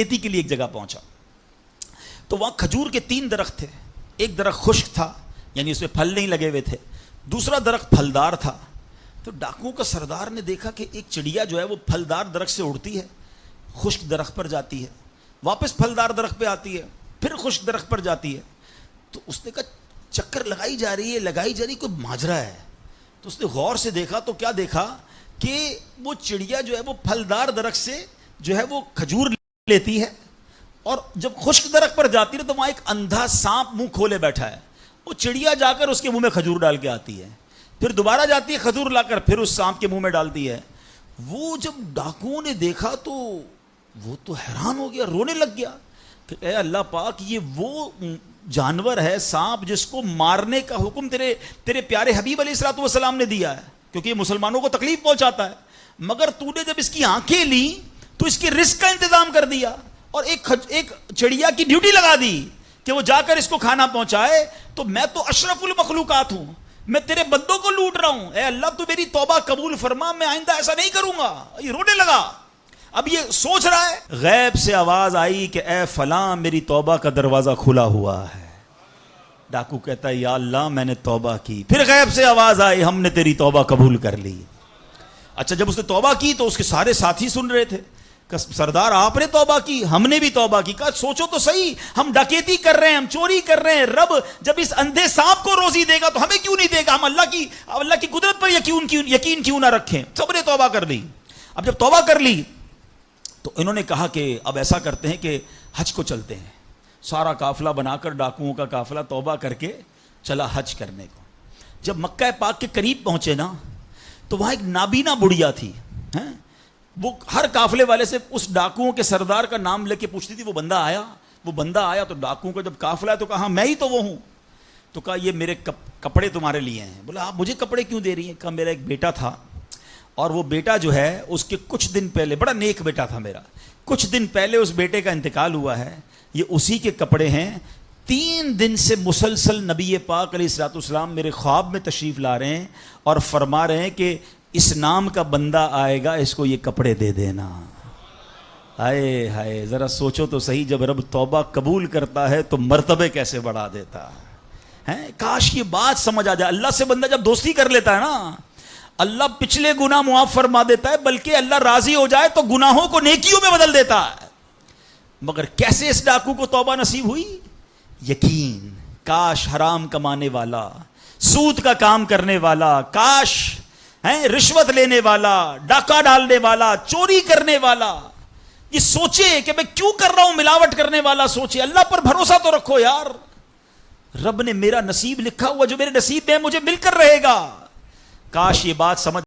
کھیتی کے لیے ایک جگہ پہنچا تو وہاں کھجور کے 3 درخت تھے. ایک درخت خشک تھا یعنی اس میں پھل نہیں لگے ہوئے تھے, دوسرا درخت پھلدار تھا. تو ڈاکوؤں کا سردار نے دیکھا کہ ایک چڑیا جو ہے وہ پھلدار درخت سے اڑتی ہے, خشک درخت پر جاتی ہے, واپس پھلدار درخت پہ آتی ہے, پھر خشک درخت پر جاتی ہے. تو اس نے کہا چکر لگائی جا رہی ہے, کوئی ماجرا ہے. تو اس نے غور سے دیکھا تو کیا دیکھا کہ وہ چڑیا جو ہے وہ پھلدار درخت سے جو ہے وہ کھجور لیتی ہے, اور جب خشک درخت پر جاتی ہے تو وہاں ایک اندھا سانپ منہ کھولے بیٹھا ہے. وہ چڑیا جا کر اس کے منہ میں کھجور ڈال کے آتی ہے, پھر دوبارہ جاتی ہے کھجور لا کر پھر اس سانپ کے منہ میں ڈالتی ہے. وہ جب ڈاکوؤں نے دیکھا تو وہ تو حیران ہو گیا, رونے لگ گیا کہ اے اللہ پاک, یہ وہ جانور ہے سانپ جس کو مارنے کا حکم تیرے پیارے حبیب علیہ الصلوۃ والسلام نے دیا ہے, کیونکہ یہ مسلمانوں کو تکلیف پہنچاتا ہے. مگر تو نے جب اس کی آنکھیں لی تو اس کے رزق کا انتظام کر دیا اور ایک چڑیا کی ڈیوٹی لگا دی کہ وہ جا کر اس کو کھانا پہنچائے. تو میں تو اشرف المخلوقات ہوں, میں تیرے بندوں کو لوٹ رہا ہوں, اے اللہ تو میری توبہ قبول فرما, میں آئندہ ایسا نہیں کروں گا. یہ رونے لگا. اب یہ سوچ رہا ہے, غیب سے آواز آئی کہ اے فلاں میری توبہ کا دروازہ کھلا ہوا ہے. ڈاکو کہتا ہے یا اللہ میں نے توبہ کی. پھر غیب سے آواز آئی ہم نے تیری توبہ قبول کر لی. اچھا جب اس نے توبہ کی تو اس کے سارے ساتھی سن رہے تھے, سردار آپ نے توبہ کی, ہم نے بھی توبہ کی. کہا سوچو تو صحیح, ہم ڈکیتی کر رہے ہیں, ہم چوری کر رہے ہیں, رب جب اس اندھے سانپ کو روزی دے گا تو ہمیں کیوں نہیں دے گا؟ ہم اللہ کی قدرت پر یقین کیوں نہ رکھیں؟ سب نے توبہ کر لی. اب جب توبہ کر لی تو انہوں نے کہا کہ اب ایسا کرتے ہیں کہ حج کو چلتے ہیں. سارا قافلہ بنا کر ڈاکوؤں کا قافلہ توبہ کر کے چلا حج کرنے کو. جب مکہ پاک کے قریب پہنچے نا تو وہاں ایک نابینا بڑھیا تھی. وہ ہر قافلے والے سے اس ڈاکوؤں کے سردار کا نام لے کے پوچھتی تھی وہ بندہ آیا تو ڈاکوؤں کا جب قافلہ ہے تو کہا میں ہی تو وہ ہوں. تو کہا یہ میرے کپڑے تمہارے لیے ہیں. بولا آپ مجھے کپڑے کیوں دے رہی ہیں؟ کہا میرا ایک بیٹا تھا اور وہ بیٹا جو ہے اس کے کچھ دن پہلے, بڑا نیک بیٹا تھا میرا, کچھ دن پہلے اس بیٹے کا انتقال ہوا ہے, یہ اسی کے کپڑے ہیں. 3 دن سے مسلسل نبی پاک علیہ الصلوۃ والسلام میرے خواب میں تشریف لا رہے ہیں اور فرما رہے ہیں کہ اس نام کا بندہ آئے گا, اس کو یہ کپڑے دے دینا. ہائے ہائے, ذرا سوچو تو صحیح, جب رب توبہ قبول کرتا ہے تو مرتبے کیسے بڑھا دیتا ہے. کاش یہ بات سمجھ آ جائے. اللہ سے بندہ جب دوستی کر لیتا ہے نا, اللہ پچھلے گناہ معاف فرما دیتا ہے, بلکہ اللہ راضی ہو جائے تو گناہوں کو نیکیوں میں بدل دیتا ہے. مگر کیسے اس ڈاکو کو توبہ نصیب ہوئی؟ یقین. کاش حرام کمانے والا, سود کا کام کرنے والا, کاش رشوت لینے والا, ڈاکہ ڈالنے والا, چوری کرنے والا یہ سوچے کہ میں کیوں کر رہا ہوں, ملاوٹ کرنے والا سوچے. اللہ پر بھروسہ تو رکھو یار, رب نے میرا نصیب لکھا ہوا, جو میرے نصیب میں مجھے مل کر رہے گا. کاش یہ بات سمجھ